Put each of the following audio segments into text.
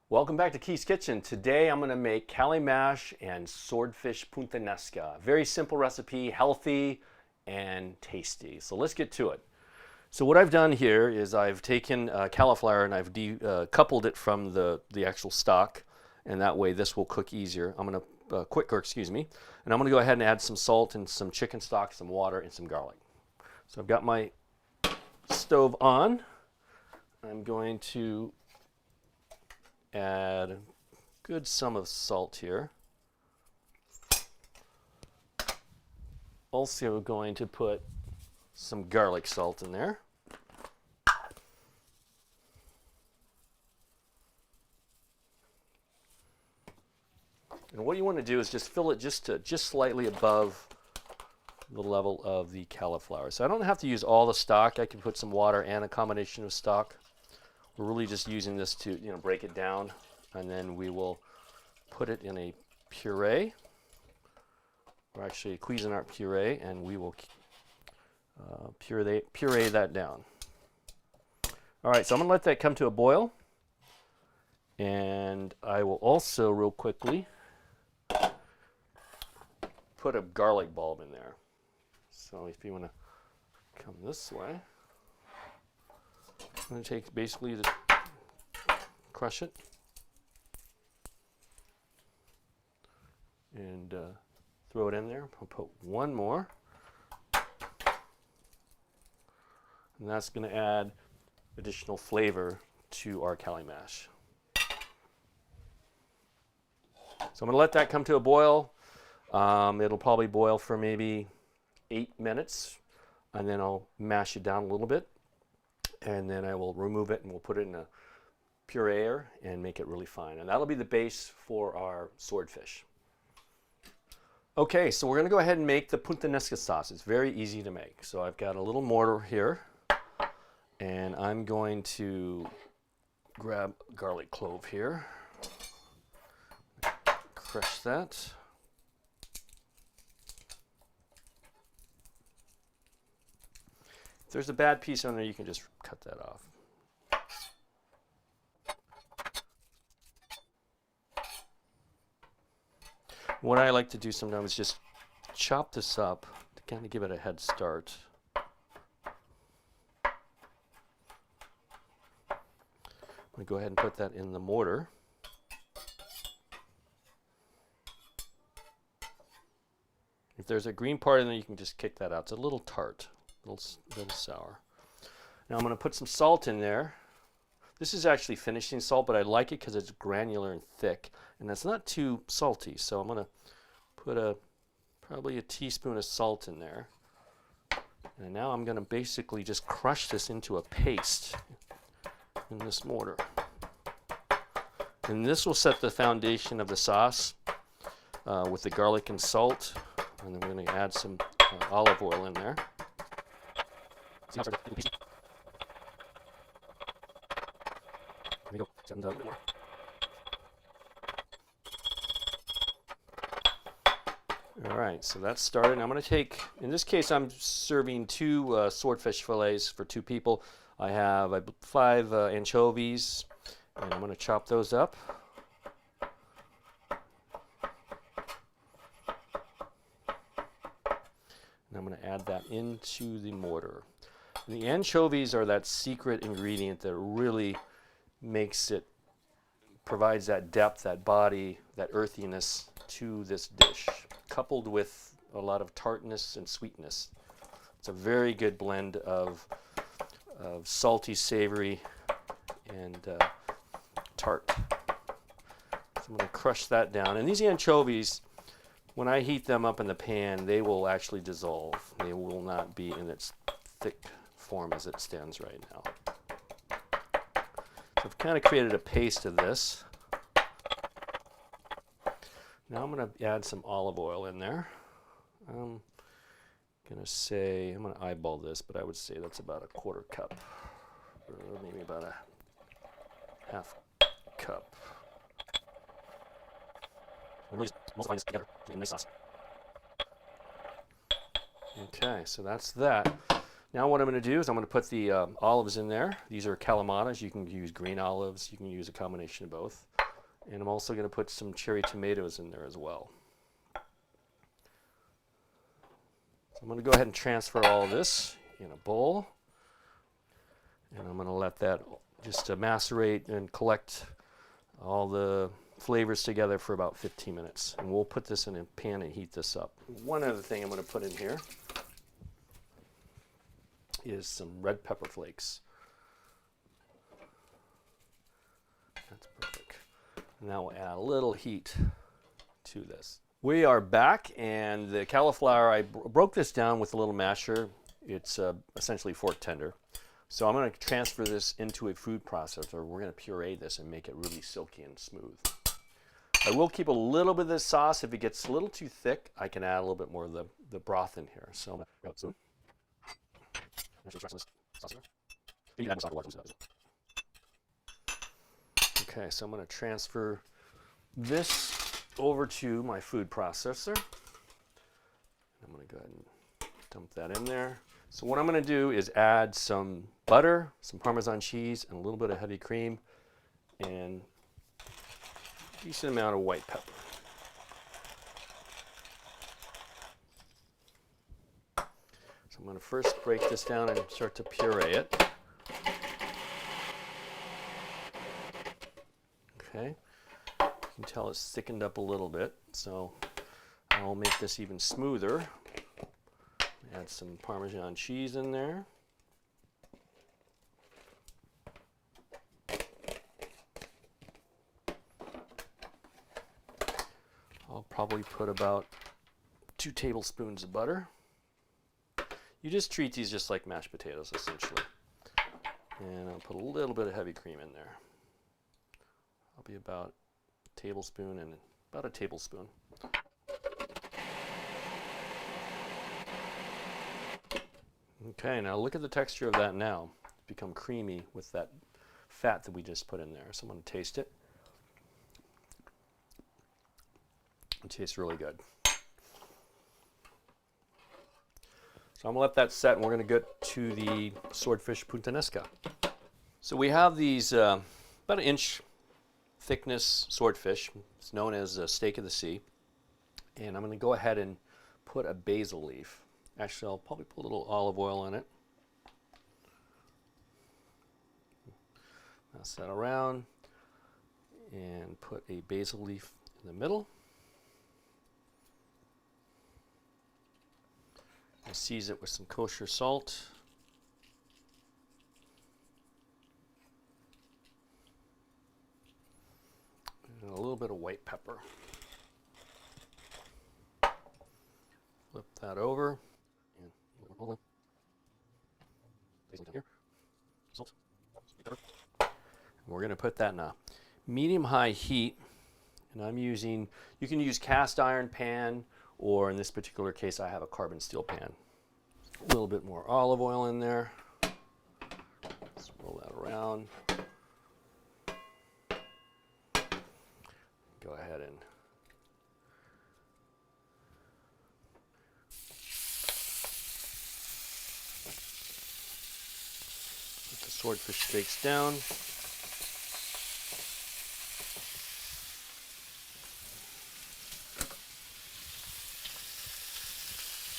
Welcome back to Keith's Kitchen. Today I'm going to make Cali mash and swordfish Puttanesca. Very simple recipe, healthy and tasty. So let's get to it. So what I've done here is I've taken cauliflower and I've decoupled it from the actual stock, and that way this will cook easier. I'm going to quicker, excuse me. And I'm going to go ahead and add some salt and some chicken stock, some water, and some garlic. So I've got my stove on. I'm going to add a good sum of salt here. Also going to put some garlic salt in there. And what you want to do is just fill it just slightly above the level of the cauliflower. So I don't have to use all the stock. I can put some water and a combination of stock. We're really just using this to, break it down, and then we will put it in a puree, or actually a Cuisinart puree, and we will puree that down. All right, so I'm going to let that come to a boil, and I will also real quickly put a garlic bulb in there. So if you want to come this way, I'm going to take basically the crush it and throw it in there. I'll put one more, and that's going to add additional flavor to our Cali mash. So I'm going to let that come to a boil. It'll probably boil for maybe 8 minutes, and then I'll mash it down a little bit. And then I will remove it and we'll put it in a pureer and make it really fine. And that'll be the base for our swordfish. Okay, so we're going to go ahead and make the Puttanesca sauce. It's very easy to make. So I've got a little mortar here, and I'm going to grab a garlic clove here, crush that. If there's a bad piece on there, you can just cut that off. What I like to do sometimes is just chop this up to kind of give it a head start. I'm going to go ahead and put that in the mortar. If there's a green part in there, you can just kick that out. It's a little tart. A little sour. Now I'm going to put some salt in there. This is actually finishing salt, but I like it because it's granular and thick, and it's not too salty. So I'm going to put probably a teaspoon of salt in there. And now I'm going to basically just crush this into a paste in this mortar. And this will set the foundation of the sauce with the garlic and salt. And then we're going to add some olive oil in there. There we go. A little bit more. All right, so that's started. I'm going to take, in this case, I'm serving 2 swordfish fillets for 2 people. I have 5 anchovies, and I'm going to chop those up. And I'm going to add that into the mortar. The anchovies are that secret ingredient that really provides that depth, that body, that earthiness to this dish, coupled with a lot of tartness and sweetness. It's a very good blend of salty, savory, and tart. So I'm going to crush that down. And these anchovies, when I heat them up in the pan, they will actually dissolve. They will not be in its thick form as it stands right now. So I've kind of created a paste of this. Now I'm going to add some olive oil in there. I'm going to eyeball this, but I would say that's about a 1/4 cup, or maybe about a 1/2 cup. I'm really just multiplying this together to get a nice sauce. Okay, so that's that. Now what I'm going to do is I'm going to put the olives in there. These are Kalamatas. You can use green olives. You can use a combination of both. And I'm also going to put some cherry tomatoes in there as well. So I'm going to go ahead and transfer all of this in a bowl. And I'm going to let that just macerate and collect all the flavors together for about 15 minutes. And we'll put this in a pan and heat this up. One other thing I'm going to put in here is some red pepper flakes. That's perfect. Now we'll add a little heat to this. We are back, and the cauliflower, I broke this down with a little masher. It's essentially fork tender. So I'm going to transfer this into a food processor. We're going to puree this and make it really silky and smooth. I will keep a little bit of this sauce. If it gets a little too thick, I can add a little bit more of the broth in here. So okay, so I'm going to transfer this over to my food processor. I'm going to go ahead and dump that in there. So what I'm going to do is add some butter, some Parmesan cheese, and a little bit of heavy cream, and a decent amount of white pepper. So I'm going to first break this down and start to puree it. Okay, you can tell it's thickened up a little bit, so I'll make this even smoother. Add some Parmesan cheese in there. I'll probably put about 2 tablespoons of butter. You just treat these just like mashed potatoes, essentially. And I'll put a little bit of heavy cream in there. I'll be about a tablespoon and about a tablespoon. Okay, now look at the texture of that now. It's become creamy with that fat that we just put in there. So I'm going to taste it. It tastes really good. So I'm going to let that set, and we're going to get to the swordfish Puttanesca. So we have these about an inch thickness swordfish. It's known as a steak of the sea. And I'm going to go ahead and put a basil leaf. Actually, I'll probably put a little olive oil in it. Pass that around and put a basil leaf in the middle. I season it with some kosher salt. And a little bit of white pepper. Flip that over. Here. Salt. And we're going to put that in a medium-high heat. And I'm using, you can use cast iron pan, or in this particular case, I have a carbon steel pan. A little bit more olive oil in there. Let's roll that around. Go ahead and put the swordfish steaks down.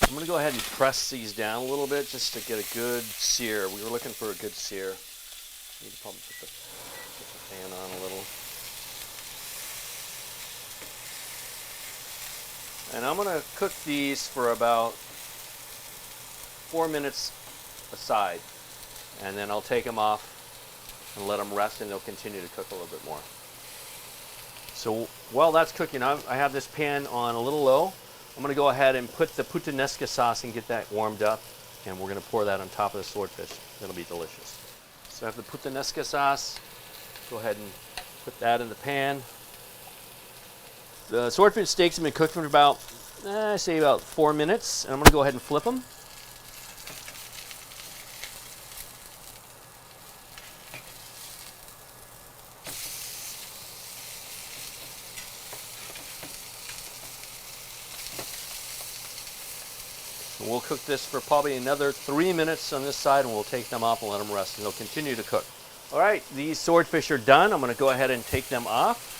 I'm going to go ahead and press these down a little bit just to get a good sear. We were looking for a good sear. Need to probably put the pan on a little. And I'm going to cook these for about 4 minutes aside. And then I'll take them off and let them rest, and they'll continue to cook a little bit more. So while that's cooking, I have this pan on a little low. I'm going to go ahead and put the Puttanesca sauce and get that warmed up, and we're going to pour that on top of the swordfish. It'll be delicious. So I have the Puttanesca sauce. Go ahead and put that in the pan. The swordfish steaks have been cooking for about, say about 4 minutes, and I'm going to go ahead and flip them. We'll cook this for probably another 3 minutes on this side, and we'll take them off and let them rest, and they'll continue to cook. All right, these swordfish are done. I'm going to go ahead and take them off.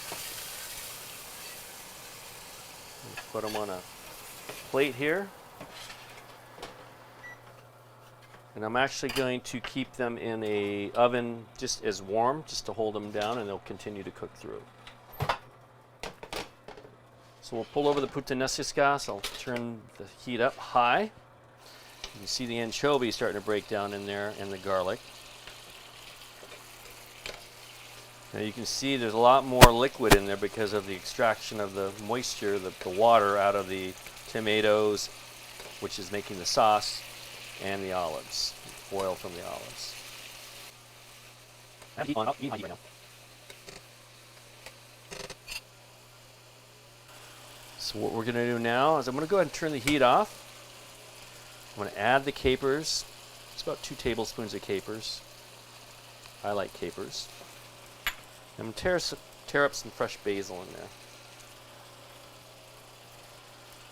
Put them on a plate here. And I'm actually going to keep them in a oven just as warm, just to hold them down, and they'll continue to cook through. So we'll pull over the Puttanesca. So I'll turn the heat up high. You can see the anchovy starting to break down in there, and the garlic. Now you can see there's a lot more liquid in there because of the extraction of the moisture, the water out of the tomatoes, which is making the sauce, and the olives, oil from the olives. So what we're going to do now is I'm going to go ahead and turn the heat off. I'm going to add the capers. It's about 2 tablespoons of capers. I like capers. I'm going to tear up some fresh basil in there.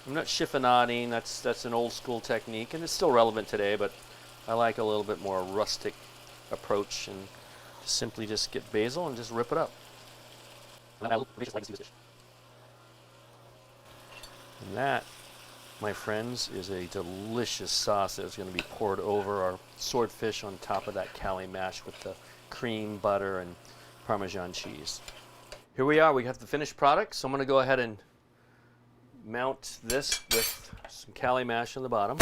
I'm not chiffonading. That's an old school technique, and it's still relevant today, but I like a little bit more rustic approach, and simply just get basil and just rip it up. And that, my friends, is a delicious sauce that's going to be poured over our swordfish on top of that Cali mash with the cream, butter, and Parmesan cheese. Here we are. We have the finished product, so I'm going to go ahead and mount this with some Cali mash on the bottom.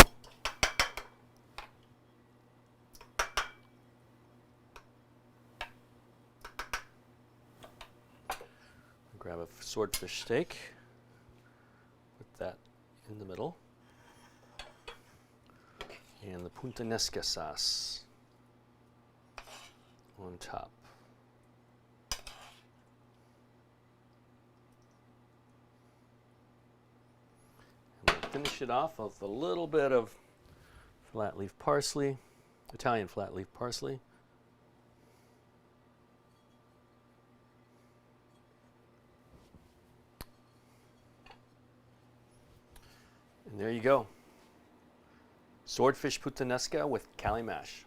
Grab a swordfish steak, put that in the middle, and the Puttanesca sauce on top. And we'll finish it off with a little bit of flat leaf parsley, Italian flat leaf parsley. And there you go. Swordfish Puttanesca with Cali mash.